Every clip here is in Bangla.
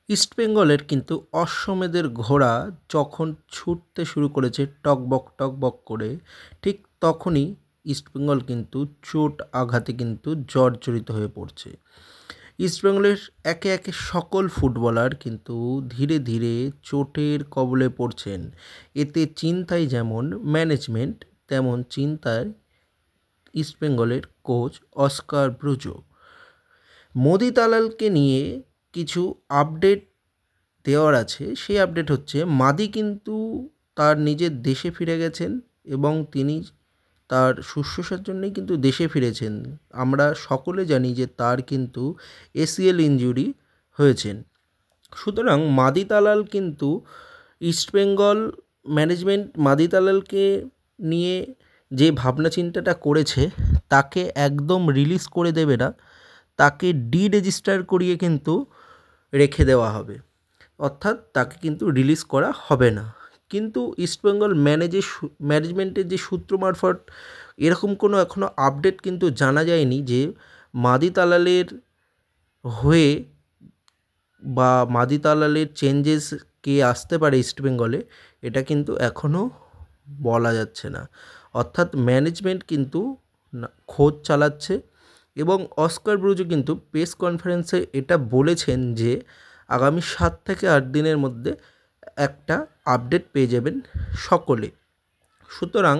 ইস্টবেঙ্গলের কিন্তু অশ্বমেধের ঘোড়া যখন ছুটতে শুরু করেছে টকবক টকবক করে, ঠিক তখনই ইস্টবেঙ্গল কিন্তু চোট আঘাতে কিন্তু জর্জরিত হয়ে পড়ছে। ইস্টবেঙ্গলের একে একে সকল ফুটবলার কিন্তু ধীরে ধীরে চোটের কবলে পড়ছেন। এতে চিন্তায় যেমন ম্যানেজমেন্ট, তেমন চিন্তায় ইস্টবেঙ্গলের কোচ অস্কার ব্রুজো। মোদি তালালকে নিয়ে কিছু আপডেট দেওয়ার আছে। সেই আপডেট হচ্ছে মাদি কিন্তু তার নিজের দেশে ফিরে গেছেন এবং তিনি তার শুশ্রূষার জন্যই কিন্তু দেশে ফিরেছেন। আমরা সকলে জানি যে তার কিন্তু এসিএল ইনজুরি হয়েছেন। সুতরাং মাদি তালাল কিন্তু ইস্টবেঙ্গল ম্যানেজমেন্ট মাদি তালালকে নিয়ে যে ভাবনা চিন্তাটা করেছে তাকে একদম রিলিজ করে দেবে না, তাকে রেজিস্টার করিয়ে কিন্তু রেখে দেওয়া হবে, অর্থাৎ তাকে কিন্তু রিলিজ করা হবে না। কিন্তু ইস্টবেঙ্গল ম্যানেজমেন্টের যে সূত্র মারফত এরকম কোনো এখনও আপডেট কিন্তু জানা যায়নি যে মাদি তালালের হয়ে বা মাদি তালালের চেঞ্জেস কে আসতে পারে ইস্টবেঙ্গলে, এটা কিন্তু এখনও বলা যাচ্ছে না। অর্থাৎ ম্যানেজমেন্ট কিন্তু খোঁজ চালাচ্ছে এবং অস্কার ব্রুজো কিন্তু প্রেস কনফারেন্সে এটা বলেছেন যে আগামী 7 থেকে 8 দিনের মধ্যে একটা আপডেট পেয়ে যাবেন সকলে। সুতরাং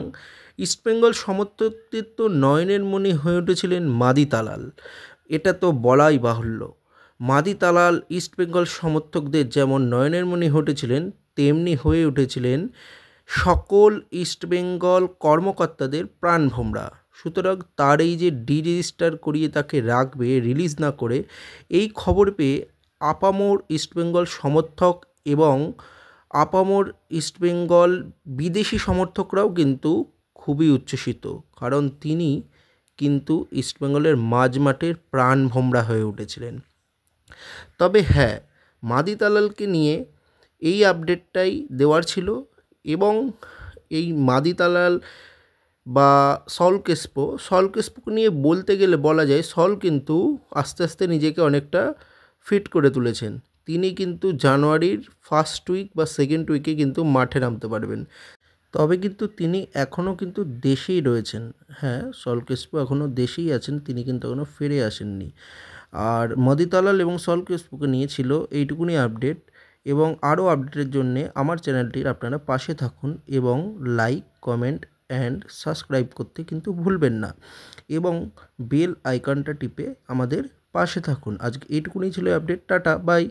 ইস্টবেঙ্গল সমর্থকদের তো নয়নের মণি হয়ে উঠেছিলেন মাদি তালাল, এটা তো বলাই বাহুল্য। মাদি তালাল ইস্টবেঙ্গল সমর্থকদের যেমন নয়নের মণি হয়ে উঠেছিলেন, তেমনি হয়ে উঠেছিলেন সকল ইস্টবেঙ্গল কর্মকর্তাদের প্রাণভোমরা। সুতরাং তার এই যে রেজিস্টার করিয়ে তাকে রাখবে রিলিজ না করে, এই খবর পেয়ে আপামর ইস্টবেঙ্গল সমর্থক এবং আপামর ইস্টবেঙ্গল বিদেশি সমর্থকরাও কিন্তু খুবই উচ্ছ্বসিত, কারণ তিনি কিন্তু ইস্টবেঙ্গলের মাঝমাঠের প্রাণভোমরা হয়ে উঠেছিলেন। তবে হ্যাঁ, মাদি তালালকে নিয়ে এই আপডেটটাই দেওয়ার ছিল এবং এই মাদি তালাল বা সল ক্রেসপোকে নিয়ে বলতে গেলে বলা যায় সল কিন্তু আস্তে আস্তে নিজেকে অনেকটা ফিট করে তুলেছেন। তিনি কিন্তু জানুয়ারির ফার্স্ট উইক বা সেকেন্ড উইকে কিন্তু মাঠে নামতে পারবেন। তবে কিন্তু তিনি এখনও কিন্তু দেশেই রয়েছেন। হ্যাঁ, সল ক্রেসপো এখনও দেশেই আছেন, তিনি কিন্তু এখনও ফিরে আসেননি। আর মাদি তালাল এবং সল ক্রেসপোকে নিয়ে ছিল এইটুকুনি আপডেট, এবং আরও আপডেটের জন্যে আমার চ্যানেলটির আপনারা পাশে থাকুন এবং লাইক, কমেন্ট অ্যান্ড সাবস্ক্রাইব করতে কিন্তু ভুলবেন না এবং বেল আইকনটা টিপে আমাদের পাশে থাকুন। আজকে এইটুকুনি ছিল আপডেট। Tata, by.